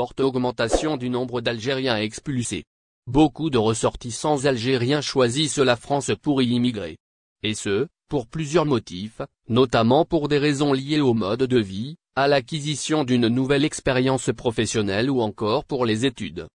forte augmentation du nombre d'Algériens expulsés. Beaucoup de ressortissants algériens choisissent la France pour y immigrer. Et ce, pour plusieurs motifs, notamment pour des raisons liées au mode de vie, à l'acquisition d'une nouvelle expérience professionnelle ou encore pour les études.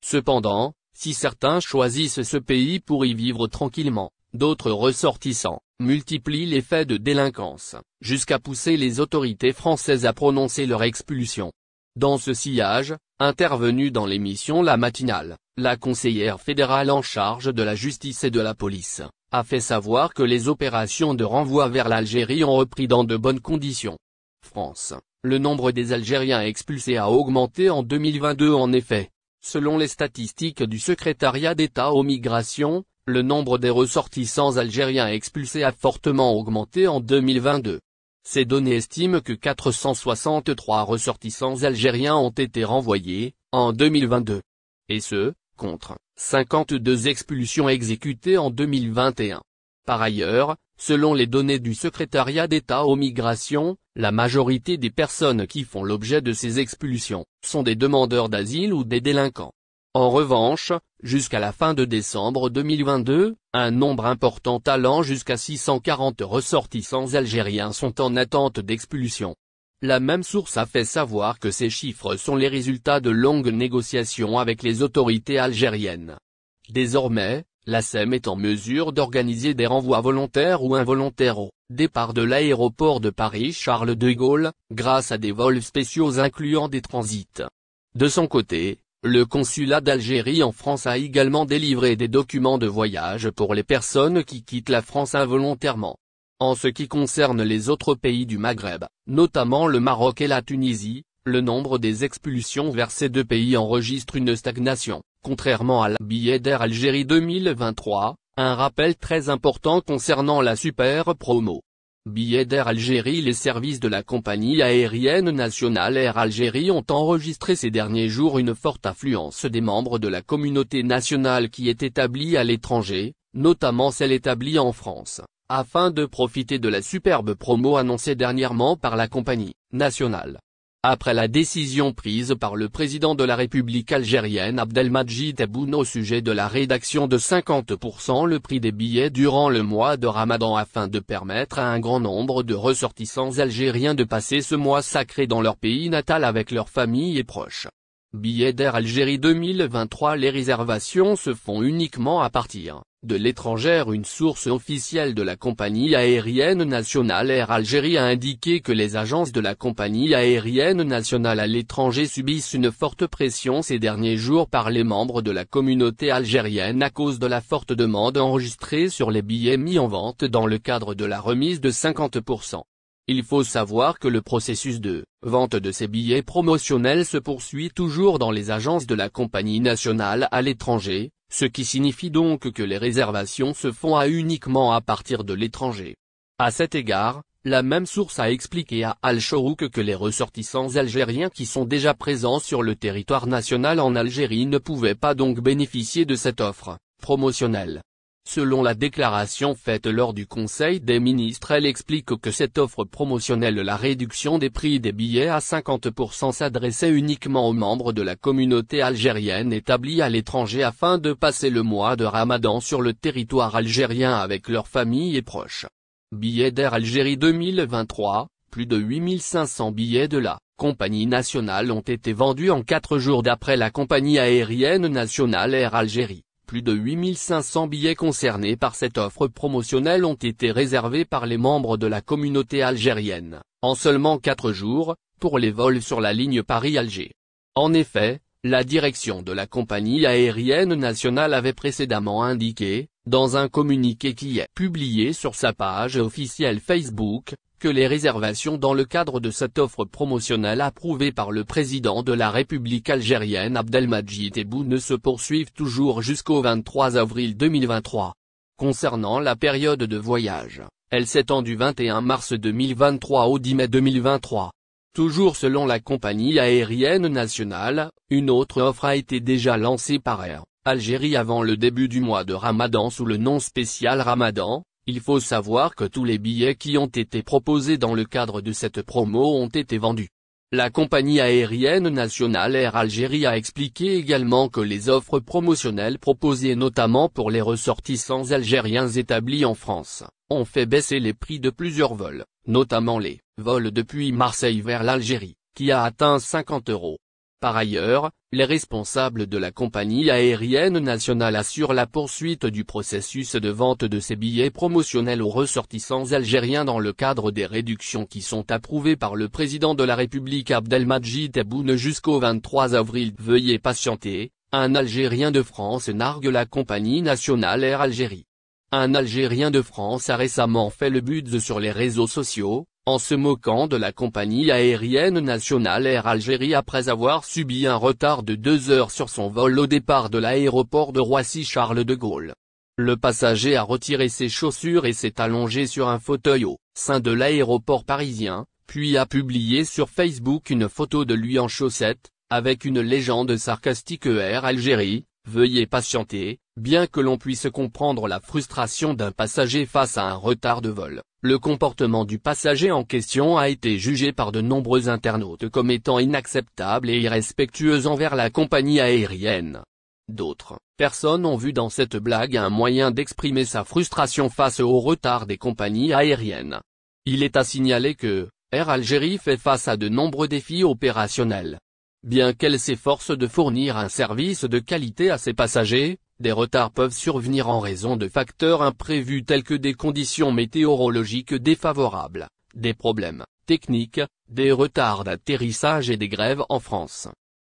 Cependant, si certains choisissent ce pays pour y vivre tranquillement, d'autres ressortissants multiplient les faits de délinquance, jusqu'à pousser les autorités françaises à prononcer leur expulsion. Dans ce sillage, intervenue dans l'émission La Matinale, la conseillère fédérale en charge de la justice et de la police a fait savoir que les opérations de renvoi vers l'Algérie ont repris dans de bonnes conditions. France. Le nombre des Algériens expulsés a augmenté en 2022 en effet. Selon les statistiques du secrétariat d'État aux migrations, le nombre des ressortissants algériens expulsés a fortement augmenté en 2022. Ces données estiment que 463 ressortissants algériens ont été renvoyés, en 2022. Et ce, contre 52 expulsions exécutées en 2021. Par ailleurs, selon les données du secrétariat d'État aux migrations, la majorité des personnes qui font l'objet de ces expulsions sont des demandeurs d'asile ou des délinquants. En revanche, jusqu'à la fin de décembre 2022, un nombre important allant jusqu'à 640 ressortissants algériens sont en attente d'expulsion. La même source a fait savoir que ces chiffres sont les résultats de longues négociations avec les autorités algériennes. Désormais, la SEM est en mesure d'organiser des renvois volontaires ou involontaires au départ de l'aéroport de Paris-Charles de Gaulle, grâce à des vols spéciaux incluant des transits. De son côté, le consulat d'Algérie en France a également délivré des documents de voyage pour les personnes qui quittent la France involontairement. En ce qui concerne les autres pays du Maghreb, notamment le Maroc et la Tunisie, le nombre des expulsions vers ces deux pays enregistre une stagnation, contrairement à la billet d'Air Algérie 2023, un rappel très important concernant la super promo. Billet d'Air Algérie. Les services de la compagnie aérienne nationale Air Algérie ont enregistré ces derniers jours une forte affluence des membres de la communauté nationale qui est établie à l'étranger, notamment celle établie en France, afin de profiter de la superbe promo annoncée dernièrement par la compagnie nationale. Après la décision prise par le président de la République algérienne Abdelmadjid Tebboune au sujet de la réduction de 50% le prix des billets durant le mois de Ramadan afin de permettre à un grand nombre de ressortissants algériens de passer ce mois sacré dans leur pays natal avec leurs familles et proches. Billet d'Air Algérie 2023. Les réservations se font uniquement à partir de l'étranger. Une source officielle de la compagnie aérienne nationale Air Algérie a indiqué que les agences de la compagnie aérienne nationale à l'étranger subissent une forte pression ces derniers jours par les membres de la communauté algérienne à cause de la forte demande enregistrée sur les billets mis en vente dans le cadre de la remise de 50%. Il faut savoir que le processus de vente de ces billets promotionnels se poursuit toujours dans les agences de la compagnie nationale à l'étranger, ce qui signifie donc que les réservations se font uniquement à partir de l'étranger. À cet égard, la même source a expliqué à Al-Shorouk que les ressortissants algériens qui sont déjà présents sur le territoire national en Algérie ne pouvaient pas donc bénéficier de cette offre promotionnelle. Selon la déclaration faite lors du Conseil des ministres, elle explique que cette offre promotionnelle, la réduction des prix des billets à 50% s'adressait uniquement aux membres de la communauté algérienne établie à l'étranger afin de passer le mois de Ramadan sur le territoire algérien avec leurs familles et proches. Billet d'Air Algérie 2023, plus de 8500 billets de la compagnie nationale ont été vendus en 4 jours d'après la compagnie aérienne nationale Air Algérie. Plus de 8500 billets concernés par cette offre promotionnelle ont été réservés par les membres de la communauté algérienne, en seulement 4 jours, pour les vols sur la ligne Paris-Alger. En effet, la direction de la compagnie aérienne nationale avait précédemment indiqué, dans un communiqué qui est publié sur sa page officielle Facebook, que les réservations dans le cadre de cette offre promotionnelle approuvée par le président de la République algérienne Abdelmadjid Tebboune se poursuivent toujours jusqu'au 23 avril 2023. Concernant la période de voyage, elle s'étend du 21 mars 2023 au 10 mai 2023. Toujours selon la compagnie aérienne nationale, une autre offre a été déjà lancée par Air Algérie avant le début du mois de Ramadan sous le nom spécial Ramadan. Il faut savoir que tous les billets qui ont été proposés dans le cadre de cette promo ont été vendus. La compagnie aérienne nationale Air Algérie a expliqué également que les offres promotionnelles proposées notamment pour les ressortissants algériens établis en France, ont fait baisser les prix de plusieurs vols, notamment les vols depuis Marseille vers l'Algérie, qui a atteint 50 €. Par ailleurs, les responsables de la compagnie aérienne nationale assurent la poursuite du processus de vente de ces billets promotionnels aux ressortissants algériens dans le cadre des réductions qui sont approuvées par le président de la République Abdelmadjid Tebboune jusqu'au 23 avril. Veuillez patienter, un Algérien de France nargue la compagnie nationale Air Algérie. Un Algérien de France a récemment fait le buzz sur les réseaux sociaux, en se moquant de la compagnie aérienne nationale Air Algérie après avoir subi un retard de 2 heures sur son vol au départ de l'aéroport de Roissy-Charles de Gaulle. Le passager a retiré ses chaussures et s'est allongé sur un fauteuil au sein de l'aéroport parisien, puis a publié sur Facebook une photo de lui en chaussettes, avec une légende sarcastique Air Algérie, veuillez patienter. Bien que l'on puisse comprendre la frustration d'un passager face à un retard de vol, le comportement du passager en question a été jugé par de nombreux internautes comme étant inacceptable et irrespectueux envers la compagnie aérienne. D'autres personnes ont vu dans cette blague un moyen d'exprimer sa frustration face au retard des compagnies aériennes. Il est à signaler que Air Algérie fait face à de nombreux défis opérationnels. Bien qu'elle s'efforce de fournir un service de qualité à ses passagers, des retards peuvent survenir en raison de facteurs imprévus tels que des conditions météorologiques défavorables, des problèmes techniques, des retards d'atterrissage et des grèves en France.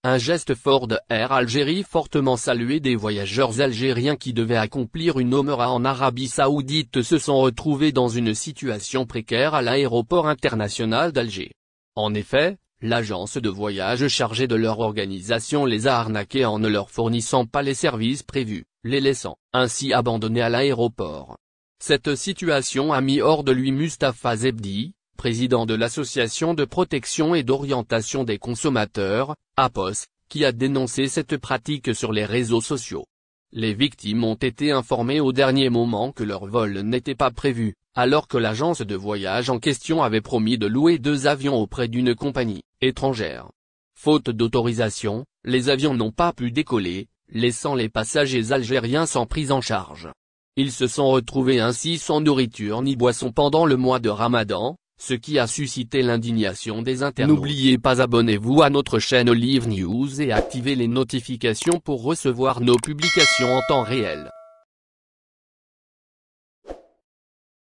Un geste fort de Air Algérie fortement salué des voyageurs algériens qui devaient accomplir une Omra en Arabie Saoudite se sont retrouvés dans une situation précaire à l'aéroport international d'Alger. En effet, l'agence de voyage chargée de leur organisation les a arnaqués en ne leur fournissant pas les services prévus, les laissant ainsi abandonnés à l'aéroport. Cette situation a mis hors de lui Mustapha Zebdi, président de l'Association de protection et d'orientation des consommateurs, APOS, qui a dénoncé cette pratique sur les réseaux sociaux. Les victimes ont été informées au dernier moment que leur vol n'était pas prévu, alors que l'agence de voyage en question avait promis de louer 2 avions auprès d'une compagnie étrangère. Faute d'autorisation, les avions n'ont pas pu décoller, laissant les passagers algériens sans prise en charge. Ils se sont retrouvés ainsi sans nourriture ni boisson pendant le mois de Ramadan, ce qui a suscité l'indignation des internautes. N'oubliez pas abonnez-vous à notre chaîne Olive News et activez les notifications pour recevoir nos publications en temps réel.